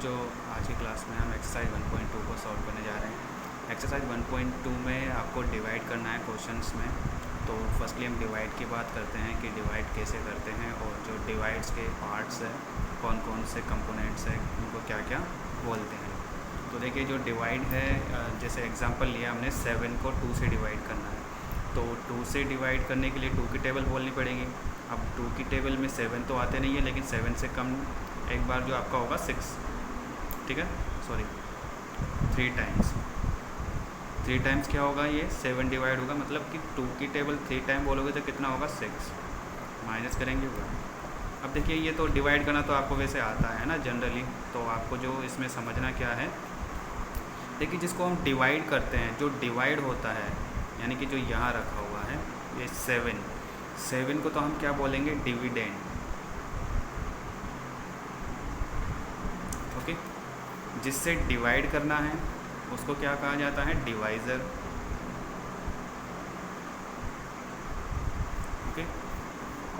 बच्चों, आज की क्लास में हम एक्सरसाइज 1.2 को सॉल्व करने जा रहे हैं। एक्सरसाइज 1.2 में आपको डिवाइड करना है क्वेश्चंस में। तो फर्स्टली हम डिवाइड की बात करते हैं कि डिवाइड कैसे करते हैं और जो डिवाइड्स के पार्ट्स है, कौन कौन से कंपोनेंट्स हैं, उनको क्या क्या बोलते हैं। तो देखिए, जो डिवाइड है, जैसे एग्जांपल लिया हमने 7 को 2 से डिवाइड करना है। तो 2 से डिवाइड करने के लिए 2 की टेबल बोलनी पड़ेगी। अब 2 की टेबल में 7 तो आते नहीं है, लेकिन 7 से कम एक बार जो आपका होगा 6, ठीक है, सॉरी 3 टाइम्स क्या होगा, ये 7 डिवाइड होगा, मतलब कि 2 की टेबल 3 टाइम बोलोगे तो कितना होगा 6, माइनस करेंगे 1। अब देखिए, ये तो डिवाइड करना तो आपको वैसे आता है ना जनरली, तो आपको जो इसमें समझना क्या है, देखिए जिसको हम डिवाइड करते हैं, जो डिवाइड होता है, यानी कि जो यहाँ रखा हुआ है ये 7 को तो हम क्या बोलेंगे, डिविडेंड। ओके, जिससे डिवाइड करना है उसको क्या कहा जाता है, डिवाइज़र। ओके,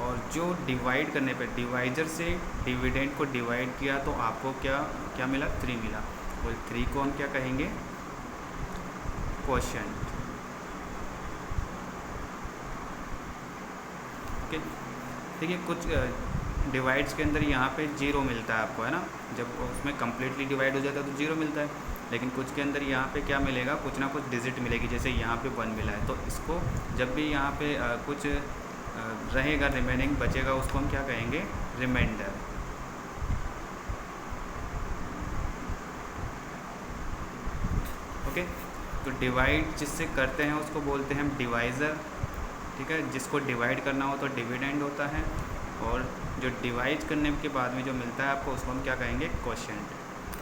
और जो डिवाइड करने पे डिवाइज़र से डिविडेंड को डिवाइड किया तो आपको क्या क्या मिला, 3 मिला, और 3 को हम क्या कहेंगे, क्वोशिएंट। ओके, देखिए कुछ डिवाइड्स के अंदर यहाँ पे 0 मिलता है आपको, है ना, जब उसमें कम्प्लीटली डिवाइड हो जाता है तो 0 मिलता है, लेकिन कुछ के अंदर यहाँ पे क्या मिलेगा, कुछ ना कुछ डिजिट मिलेगी, जैसे यहाँ पे 1 मिला है, तो इसको जब भी यहाँ पे कुछ रहेगा, रिमेनिंग बचेगा, उसको हम क्या कहेंगे, रिमाइंडर। ओके, तो डिवाइड जिससे करते हैं उसको बोलते हैं हम डिवाइज़र, ठीक है। जिसको डिवाइड करना हो तो डिविडेंड होता है, और जो डिवाइड करने के बाद में जो मिलता है आपको उसको हम क्या कहेंगे, क्वोशिएंट,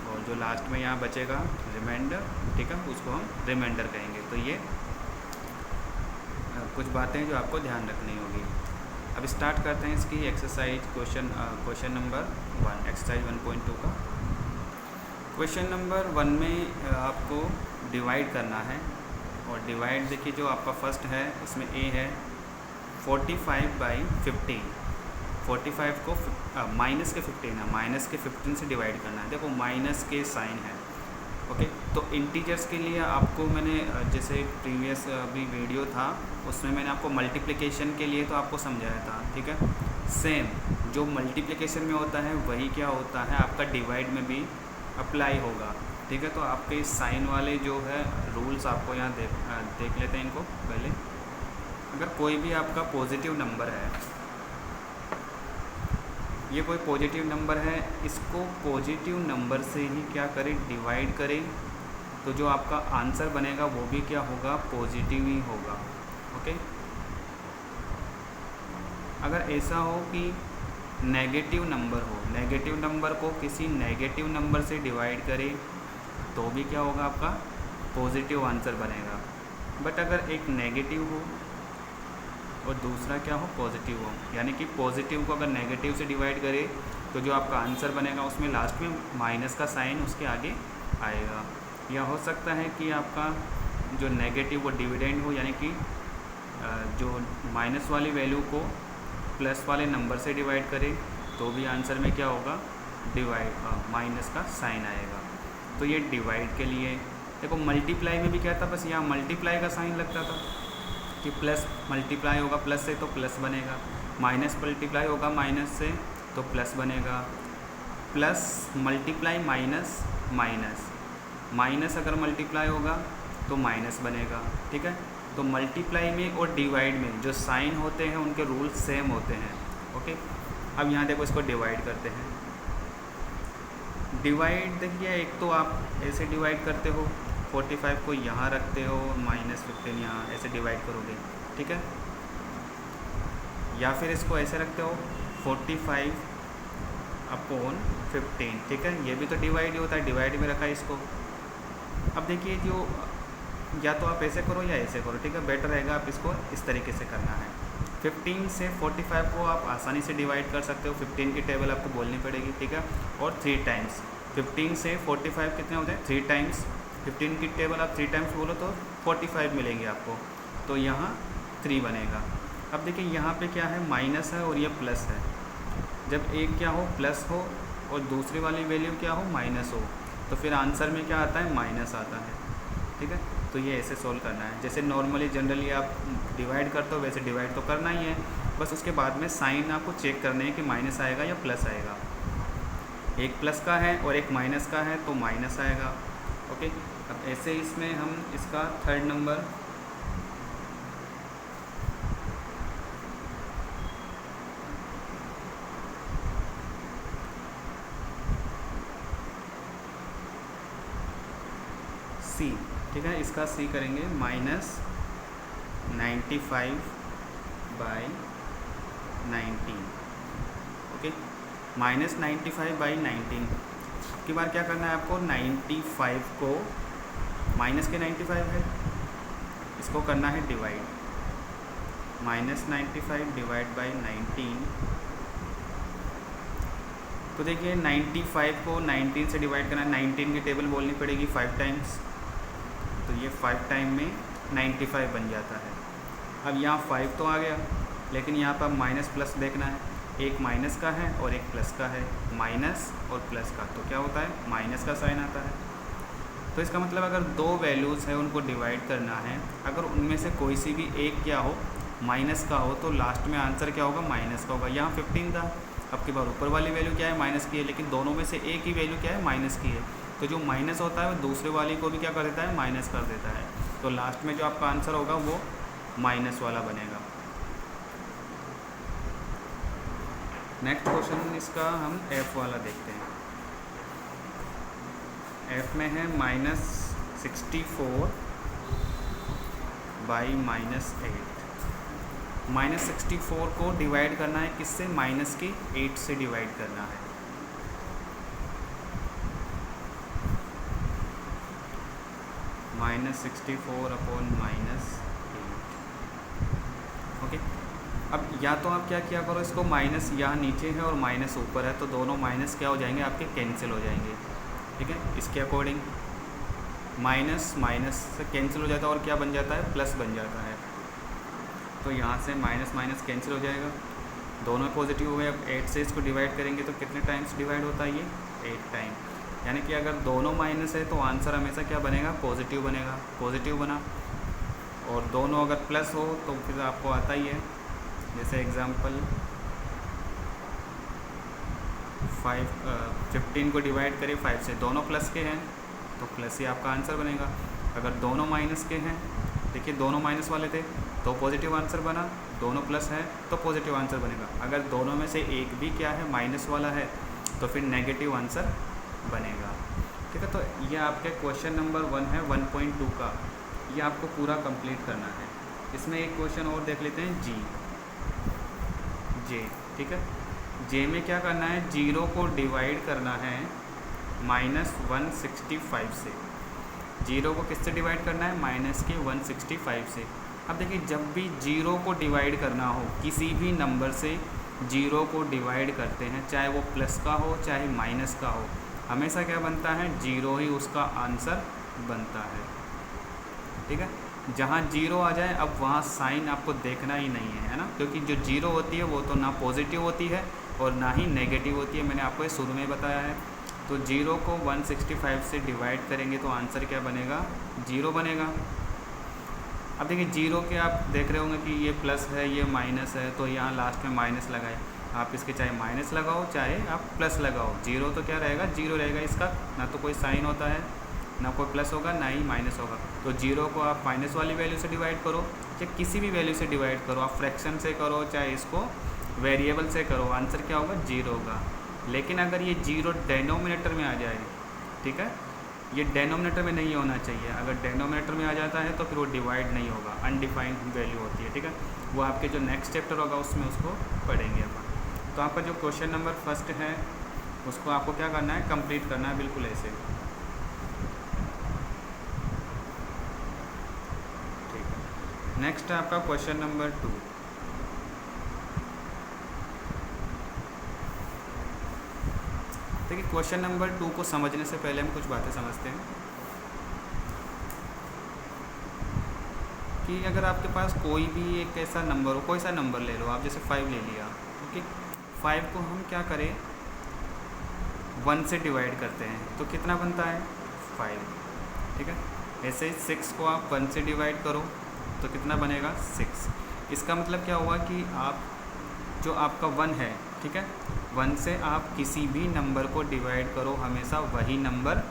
और जो लास्ट में यहाँ बचेगा रिमाइंडर, ठीक है, उसको हम रिमाइंडर कहेंगे। तो ये कुछ बातें जो आपको ध्यान रखनी होगी। अब स्टार्ट करते हैं इसकी एक्सरसाइज, क्वेश्चन नंबर 1, एक्सरसाइज 1.2 का। क्वेश्चन नंबर 1 में आपको डिवाइड करना है, और डिवाइड देखिए जो आपका फर्स्ट है उसमें ए है 45/15। 45 को माइनस के 15 है, माइनस के 15 से डिवाइड करना है। देखो माइनस के साइन है। ओके, तो इंटीजर्स के लिए आपको मैंने जैसे प्रीवियस अभी वीडियो था उसमें मैंने आपको मल्टीप्लिकेशन के लिए तो आपको समझाया था, ठीक है। सेम जो मल्टीप्लिकेशन में होता है वही क्या होता है आपका डिवाइड में भी अप्लाई होगा, ठीक है। तो आपके साइन वाले जो है रूल्स आपको यहाँ देख लेते हैं इनको पहले। अगर कोई भी आपका पॉजिटिव नंबर है, ये कोई पॉजिटिव नंबर है, इसको पॉजिटिव नंबर से ही क्या करें, डिवाइड करें, तो जो आपका आंसर बनेगा वो भी क्या होगा, पॉजिटिव ही होगा। ओके, अगर ऐसा हो कि नेगेटिव नंबर हो, नेगेटिव नंबर को किसी नेगेटिव नंबर से डिवाइड करें तो भी क्या होगा, आपका पॉजिटिव आंसर बनेगा। बट अगर एक नेगेटिव हो और दूसरा क्या हो, पॉजिटिव हो, यानी कि पॉजिटिव को अगर नेगेटिव से डिवाइड करें तो जो आपका आंसर बनेगा उसमें लास्ट में माइनस का साइन उसके आगे आएगा। या हो सकता है कि आपका जो नेगेटिव वो डिविडेंड हो, यानी कि जो माइनस वाली वैल्यू को प्लस वाले नंबर से डिवाइड करें तो भी आंसर में क्या होगा, माइनस का साइन आएगा। तो ये डिवाइड के लिए। देखो मल्टीप्लाई में भी क्या था, बस यहाँ मल्टीप्लाई का साइन लगता था कि प्लस मल्टीप्लाई होगा प्लस से तो प्लस बनेगा, माइनस मल्टीप्लाई होगा माइनस से तो प्लस बनेगा, plus multiply minus minus, minus अगर मल्टीप्लाई होगा तो माइनस बनेगा, ठीक है। तो मल्टीप्लाई में और डिवाइड में जो साइन होते हैं उनके रूल्स सेम होते हैं। ओके, अब यहाँ देखो इसको डिवाइड करते हैं। डिवाइड देखिए, एक तो आप ऐसे डिवाइड करते हो, 45 को यहाँ रखते हो, -15 यहाँ, ऐसे डिवाइड करोगे, ठीक है। या फिर इसको ऐसे रखते हो 45/15, ठीक है, ये भी तो डिवाइड ही होता है, डिवाइड में रखा है इसको। अब देखिए जो या तो आप ऐसे करो या ऐसे करो, ठीक है, बेटर रहेगा आप इसको इस तरीके से करना है। 15 से 45 को आप आसानी से डिवाइड कर सकते हो, 15 की टेबल आपको बोलनी पड़ेगी, ठीक है, और 3 टाइम्स। 15 से 45 कितने होते हैं, 3 टाइम्स। 15 की टेबल आप 3 टाइम्स बोलो तो 45 मिलेंगे आपको, तो यहाँ 3 बनेगा। अब देखिए यहाँ पे क्या है, माइनस है और ये प्लस है। जब एक क्या हो, प्लस हो और दूसरी वाली वैल्यू क्या हो, माइनस हो, तो फिर आंसर में क्या आता है, माइनस आता है। ठीक है, तो ये ऐसे सोल्व करना है। जैसे नॉर्मली जनरली आप डिवाइड करते हो वैसे डिवाइड तो करना ही है, बस उसके बाद में साइन आपको चेक करने है कि माइनस आएगा या प्लस आएगा। एक प्लस का है और एक माइनस का है तो माइनस आएगा। ओके, अब ऐसे इसमें हम इसका थर्ड नंबर सी, ठीक है, इसका सी करेंगे -95/19। ओके, -95/19 की बार क्या करना है आपको, 95 को माइनस के 95 है, इसको करना है डिवाइड, -95 डिवाइड बाई 19। तो देखिए 95 को 19 से डिवाइड करना है, 19 की टेबल बोलनी पड़ेगी 5 टाइम्स, तो ये 5 टाइम में 95 बन जाता है। अब यहाँ 5 तो आ गया, लेकिन यहाँ पर माइनस प्लस देखना है, एक माइनस का है और एक प्लस का है, माइनस और प्लस का, तो क्या होता है, माइनस का साइन आता है। तो इसका मतलब अगर दो वैल्यूज़ है उनको डिवाइड करना है, अगर उनमें से कोई सी भी एक क्या हो, माइनस का हो, तो लास्ट में आंसर क्या होगा, माइनस का होगा। यहाँ 15 था, अब की बार ऊपर वाली वैल्यू क्या है, माइनस की है, लेकिन दोनों में से एक ही वैल्यू क्या है, माइनस की है, तो जो माइनस होता है वो दूसरे वाली को भी क्या कर देता है, माइनस कर देता है, तो लास्ट में जो आपका आंसर होगा वो माइनस वाला बनेगा। नेक्स्ट क्वेश्चन इसका हम एफ वाला देखते हैं। एफ में है -64/-8। -64 को डिवाइड करना है किससे, माइनस के 8 से डिवाइड करना है। -64/-8। ओके, अब या तो आप क्या किया करो, इसको माइनस यहाँ नीचे है और माइनस ऊपर है, तो दोनों माइनस क्या हो जाएंगे, आपके कैंसिल हो जाएंगे। ठीक है, इसके अकॉर्डिंग माइनस माइनस से कैंसिल हो जाता है और क्या बन जाता है, प्लस बन जाता है, तो यहाँ से माइनस माइनस कैंसिल हो जाएगा, दोनों पॉजिटिव हो गए। अब 8 से इसको डिवाइड करेंगे तो कितने टाइम्स डिवाइड होता है ये, 8 टाइम, यानी कि अगर दोनों माइनस है तो आंसर हमेशा क्या बनेगा, पॉजिटिव बनेगा, पॉजिटिव बना। और दोनों अगर प्लस हो तो फिर आपको आता ही है, जैसे एग्जांपल 15 को डिवाइड करें 5 से, दोनों प्लस के हैं तो प्लस ही आपका आंसर बनेगा। अगर दोनों माइनस के हैं, देखिए दोनों माइनस वाले थे तो पॉजिटिव आंसर बना, दोनों प्लस है तो पॉजिटिव आंसर बनेगा। अगर दोनों में से एक भी क्या है, माइनस वाला है, तो फिर नेगेटिव आंसर बनेगा। ठीक है, तो ये आपके क्वेश्चन नंबर 1 है 1.2 का, ये आपको पूरा कंप्लीट करना है। इसमें एक क्वेश्चन और देख लेते हैं, जे। ठीक है, जे में क्या करना है, 0 को डिवाइड करना है -165 से। 0 को किससे डिवाइड करना है, माइनस के 165 से। अब देखिए जब भी 0 को डिवाइड करना हो, किसी भी नंबर से 0 को डिवाइड करते हैं, चाहे वो प्लस का हो चाहे माइनस का हो, हमेशा क्या बनता है, 0 ही उसका आंसर बनता है। ठीक है, जहाँ 0 आ जाए अब वहाँ साइन आपको देखना ही नहीं है ना, क्योंकि जो 0 होती है वो तो ना पॉजिटिव होती है और ना ही नेगेटिव होती है, मैंने आपको ये शुरू में बताया है। तो 0 को 165 से डिवाइड करेंगे तो आंसर क्या बनेगा, 0 बनेगा। अब देखिए 0 के आप देख रहे होंगे कि ये प्लस है ये माइनस है, तो यहाँ लास्ट में माइनस लगाए, आप इसके चाहे माइनस लगाओ चाहे आप प्लस लगाओ, 0 तो क्या रहेगा, 0 रहेगा, इसका ना तो कोई साइन होता है, ना कोई प्लस होगा ना ही माइनस होगा। तो 0 को आप माइनस वाली वैल्यू से डिवाइड करो चाहे किसी भी वैल्यू से डिवाइड करो, आप फ्रैक्शन से करो चाहे इसको वेरिएबल से करो, आंसर क्या होगा, 0 होगा। लेकिन अगर ये 0 डेनोमिनेटर में आ जाए, ठीक है, ये डेनोमिनेटर में नहीं होना चाहिए, अगर डेनोमिनेटर में आ जाता है तो फिर वो डिवाइड नहीं होगा, अनडिफाइंड वैल्यू होती है। ठीक है, वो आपके जो नेक्स्ट चैप्टर होगा उसमें उसको पढ़ेंगे अपन। तो आपका जो क्वेश्चन नंबर फर्स्ट है उसको आपको क्या करना है, कंप्लीट करना है, बिल्कुल ऐसे। ठीक है, नेक्स्ट है आपका क्वेश्चन नंबर 2। देखिए क्वेश्चन नंबर 2 को समझने से पहले हम कुछ बातें समझते हैं कि अगर आपके पास कोई भी एक ऐसा नंबर हो, कोई सा नंबर ले लो आप, जैसे 5 ले लिया, ओके, 5 को हम क्या करें, 1 से डिवाइड करते हैं तो कितना बनता है 5, ठीक है। ऐसे ही 6 को आप 1 से डिवाइड करो तो कितना बनेगा 6। इसका मतलब क्या हुआ कि आप जो आपका 1 है, ठीक है, 1 से आप किसी भी नंबर को डिवाइड करो हमेशा वही नंबर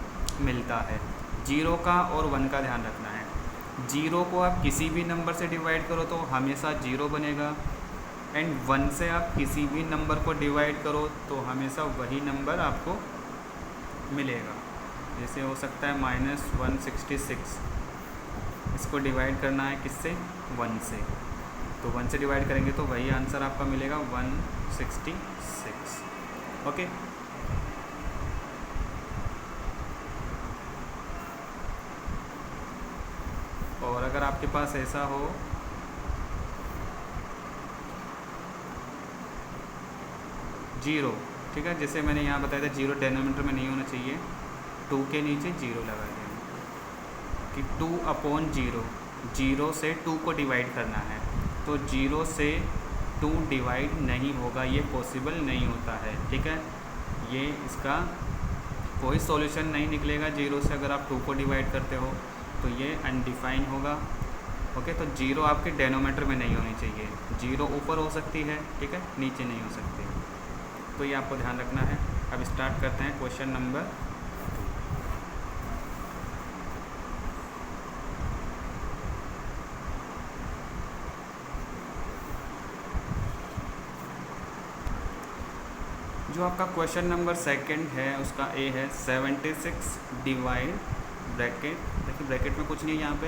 मिलता है। 0 का और 1 का ध्यान रखना है। 0 को आप किसी भी नंबर से डिवाइड करो तो हमेशा 0 बनेगा, एंड 1 से आप किसी भी नंबर को डिवाइड करो तो हमेशा वही नंबर आपको मिलेगा। जैसे हो सकता है -166, इसको डिवाइड करना है किससे 1 से, तो 1 से डिवाइड करेंगे तो वही आंसर आपका मिलेगा 166। ओके, और अगर आपके पास ऐसा हो 0, ठीक है, जैसे मैंने यहाँ बताया था 0 डिनोमिनेटर में नहीं होना चाहिए, 2 के नीचे 0 लगा देंगे कि 2/0, 0 से 2 को डिवाइड करना है, तो 0 से 2 डिवाइड नहीं होगा, ये पॉसिबल नहीं होता है, ठीक है। ये इसका कोई सॉल्यूशन नहीं निकलेगा 0 से, अगर आप 2 को डिवाइड करते हो तो ये अनडिफाइन होगा। ओके, तो 0 आपके डिनोमिनेटर में नहीं होनी चाहिए, 0 ऊपर हो सकती है, ठीक है, नीचे नहीं हो सकती, तो ये आपको ध्यान रखना है। अब स्टार्ट करते हैं क्वेश्चन नंबर 2। जो आपका क्वेश्चन नंबर 2 है उसका ए है 76 डिवाइड ब्रैकेट, देखिए ब्रैकेट में कुछ नहीं है यहाँ पे,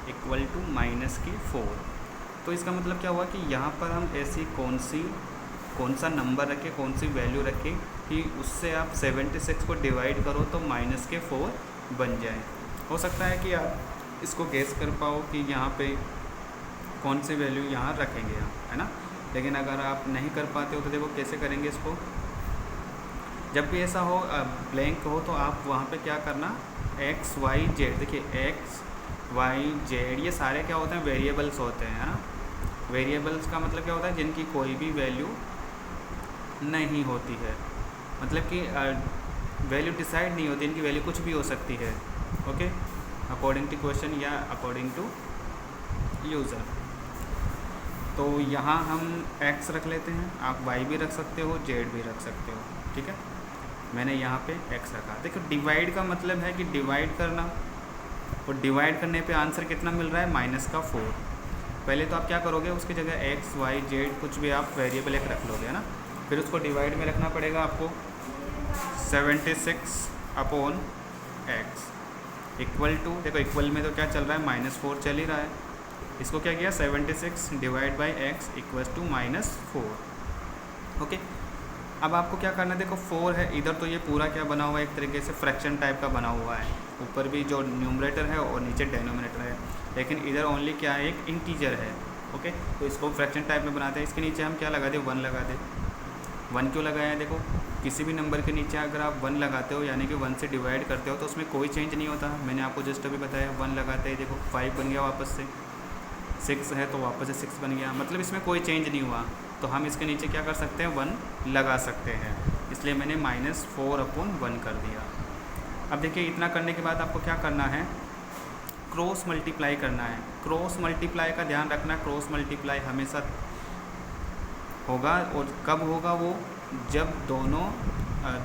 इक्वल टू -4। तो इसका मतलब क्या हुआ कि यहाँ पर हम ऐसी कौन सा नंबर रखें, कौन सी वैल्यू रखें कि उससे आप 76 को डिवाइड करो तो -4 बन जाए। हो सकता है कि आप इसको गेस कर पाओ कि यहाँ पे कौन सी वैल्यू यहाँ रखेंगे आप, है ना। लेकिन अगर आप नहीं कर पाते हो तो देखो कैसे करेंगे इसको। जब भी ऐसा हो ब्लैंक हो तो आप वहाँ पे क्या करना, x y z, देखिए x y z ये सारे क्या होते हैं, वेरिएबल्स होते हैं, है ना। वेरिएबल्स का मतलब क्या होता है, जिनकी कोई भी वैल्यू नहीं होती है, मतलब कि वैल्यू डिसाइड नहीं होती, इनकी वैल्यू कुछ भी हो सकती है। ओके, अकॉर्डिंग टू क्वेश्चन या अकॉर्डिंग टू यूज़र। तो यहाँ हम x रख लेते हैं, आप y भी रख सकते हो, z भी रख सकते हो, ठीक है। मैंने यहाँ पे x रखा। देखो डिवाइड का मतलब है कि डिवाइड करना, और डिवाइड करने पे आंसर कितना मिल रहा है -4। पहले तो आप क्या करोगे, उसकी जगह x y z कुछ भी आप वेरिएबल एक रख लोगे, है ना। फिर उसको डिवाइड में रखना पड़ेगा आपको 76/x इक्वल टू, देखो इक्वल में तो क्या चल रहा है -4 चल ही रहा है। इसको क्या किया 76 divide by x equal to -4। Okay, अब आपको क्या करना है, देखो 4 है इधर, तो ये पूरा क्या बना हुआ है, एक तरीके से फ्रैक्शन टाइप का बना हुआ है, ऊपर भी जो न्यूमरेटर है और नीचे डिनोमिनेटर है, लेकिन इधर ओनली क्या है, एक इंटीजर है। ओके, तो इसको फ्रैक्शन टाइप में बनाते हैं। इसके नीचे हम क्या लगा दें, 1 लगा दें। 1 क्यों लगाया है, देखो किसी भी नंबर के नीचे अगर आप 1 लगाते हो यानी कि 1 से डिवाइड करते हो तो उसमें कोई चेंज नहीं होता। मैंने आपको जस्ट अभी बताया 1 लगाते ही देखो 5 बन गया, वापस से 6 है तो वापस से 6 बन गया, मतलब इसमें कोई चेंज नहीं हुआ। तो हम इसके नीचे क्या कर सकते हैं, 1 लगा सकते हैं, इसलिए मैंने -4/1 कर दिया। अब देखिए इतना करने के बाद आपको क्या करना है, क्रॉस मल्टीप्लाई करना है। क्रॉस मल्टीप्लाई का ध्यान रखना, क्रॉस मल्टीप्लाई हमेशा होगा, और कब होगा वो, जब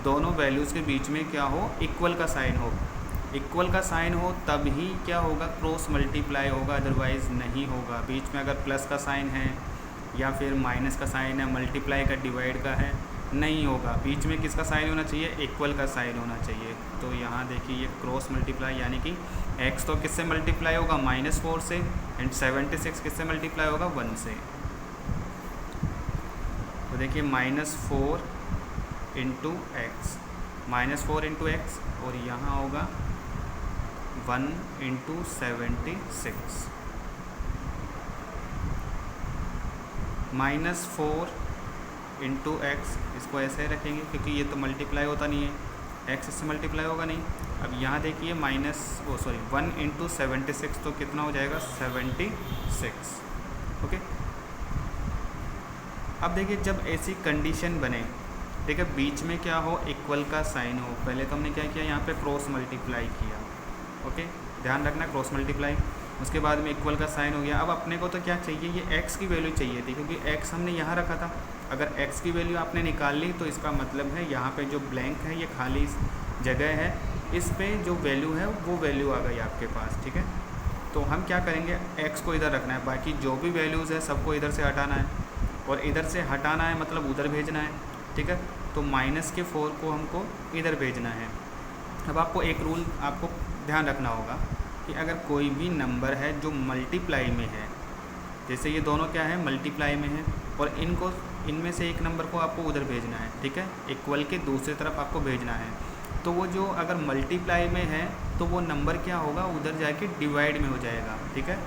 दोनों वैल्यूज़ के बीच में क्या हो, इक्वल का साइन हो। इक्वल का साइन हो तब ही क्या होगा, क्रॉस मल्टीप्लाई होगा, अदरवाइज़ नहीं होगा। बीच में अगर प्लस का साइन है या फिर माइनस का साइन है, मल्टीप्लाई का, डिवाइड का है, नहीं होगा। बीच में किसका साइन होना चाहिए, इक्वल का साइन होना चाहिए। तो यहाँ देखिए ये क्रॉस मल्टीप्लाई, यानी कि x तो किससे मल्टीप्लाई होगा, -4 से, एंड 76 किससे मल्टीप्लाई होगा, 1 से। तो देखिए -4 इंटू एक्स, -4 इंटू एक्स, और यहाँ होगा 1 इंटू 76, -4 इंटू एक्स, इसको ऐसे रखेंगे क्योंकि ये तो मल्टीप्लाई होता नहीं है, एक्स इससे मल्टीप्लाई होगा नहीं। अब यहाँ देखिए 1 इंटू 76, तो कितना हो जाएगा, 76। ओके, अब देखिए जब ऐसी कंडीशन बने ठीक है, बीच में क्या हो, इक्वल का साइन हो। पहले तो हमने क्या किया, यहाँ पे क्रॉस मल्टीप्लाई किया, ओके, ध्यान रखना क्रॉस मल्टीप्लाई, उसके बाद में इक्वल का साइन हो गया। अब अपने को तो क्या चाहिए, ये x की वैल्यू चाहिए थी, क्योंकि x हमने यहाँ रखा था। अगर x की वैल्यू आपने निकाल ली तो इसका मतलब है यहाँ पे जो ब्लैंक है, ये खाली जगह है, इस पे जो वैल्यू है वो वैल्यू आ गई आपके पास, ठीक है। तो हम क्या करेंगे, x को इधर रखना है, बाकी जो भी वैल्यूज़ है सबको इधर से हटाना है, और इधर से हटाना है मतलब उधर भेजना है, ठीक है। तो -4 को हमको इधर भेजना है। अब आपको एक रूल आपको ध्यान रखना होगा कि अगर कोई भी नंबर है जो मल्टीप्लाई में है, जैसे ये दोनों क्या है, मल्टीप्लाई में है, और इनमें से एक नंबर को आपको उधर भेजना है, ठीक है, इक्वल के दूसरी तरफ आपको भेजना है। तो वो जो अगर मल्टीप्लाई में है तो वो नंबर क्या होगा, उधर जाके डिवाइड में हो जाएगा, ठीक है।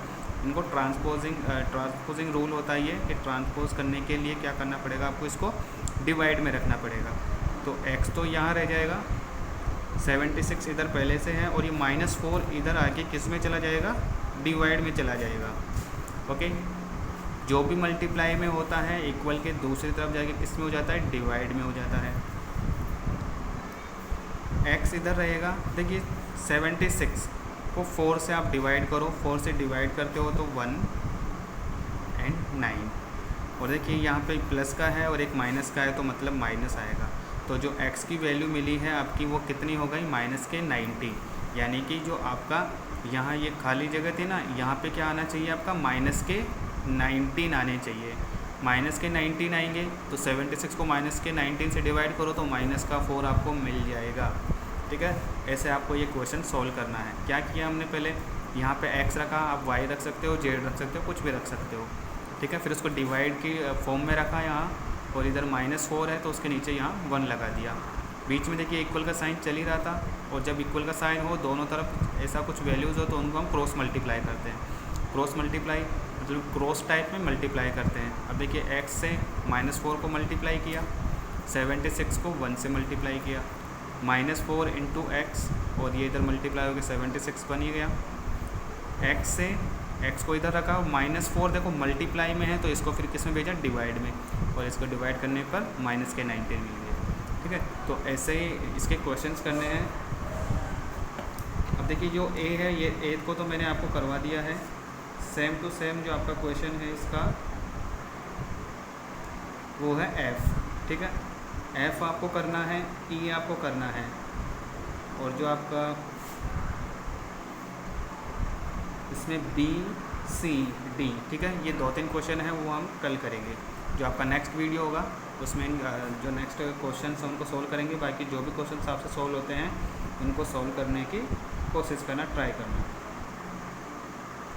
इनको ट्रांसपोजिंग रूल होता है ये, कि ट्रांसपोज करने के लिए क्या करना पड़ेगा, आपको इसको डिवाइड में रखना पड़ेगा। तो x तो यहाँ रह जाएगा, 76 इधर पहले से है, और ये -4 इधर आके किस में चला जाएगा, डिवाइड में चला जाएगा, ओके। जो भी मल्टीप्लाई में होता है इक्वल के दूसरी तरफ जाके किस में हो जाता है, डिवाइड में हो जाता है। x इधर रहेगा, देखिए 76 को 4 से आप डिवाइड करो, 4 से डिवाइड करते हो तो 1 और 9, और देखिए यहाँ पे प्लस का है और एक माइनस का है, तो मतलब माइनस आएगा। तो जो x की वैल्यू मिली है आपकी वो कितनी हो गई, -90, यानी कि जो आपका यहाँ ये खाली जगह थी ना, यहाँ पे क्या आना चाहिए आपका, -19 आने चाहिए। -19 आएंगे तो 76 को -19 से डिवाइड करो तो -4 आपको मिल जाएगा, ठीक है। ऐसे आपको ये क्वेश्चन सॉल्व करना है। क्या किया हमने, पहले यहाँ पे x रखा, आप y रख सकते हो, z रख सकते हो, कुछ भी रख सकते हो, ठीक है। फिर उसको डिवाइड की फॉर्म में रखा यहाँ, और इधर -4 है तो उसके नीचे यहाँ 1 लगा दिया। बीच में देखिए इक्वल का साइन चल ही रहा था, और जब इक्वल का साइन हो दोनों तरफ ऐसा कुछ वैल्यूज़ हो तो उनको हम क्रॉस मल्टीप्लाई करते हैं। क्रॉस मल्टीप्लाई मतलब क्रॉस टाइप में मल्टीप्लाई करते हैं। अब देखिए x से -4 को मल्टीप्लाई किया, 76 को 1 से मल्टीप्लाई किया, -4 इंटू x, और ये इधर मल्टीप्लाई हो गया, 76 बन ही गया। x से x को इधर रखा, -4 देखो मल्टीप्लाई में है तो इसको फिर किस में भेजा, डिवाइड में, और इसको डिवाइड करने पर -19 मिल गया, ठीक है। तो ऐसे ही इसके क्वेश्चंस करने हैं। अब देखिए जो a है, ये a को तो मैंने आपको करवा दिया है, सेम टू सेम जो आपका क्वेश्चन है इसका वो है f, ठीक है। f आपको करना है, e आपको करना है, और जो आपका इसमें B C D, ठीक है, ये 2-3 क्वेश्चन है वो हम कल करेंगे। जो आपका नेक्स्ट वीडियो होगा उसमें जो नेक्स्ट क्वेश्चन हैं उनको सोल्व करेंगे। बाकी जो भी क्वेश्चन आपसे सोल्व होते हैं उनको सोल्व करने की कोशिश करना, ट्राई करना।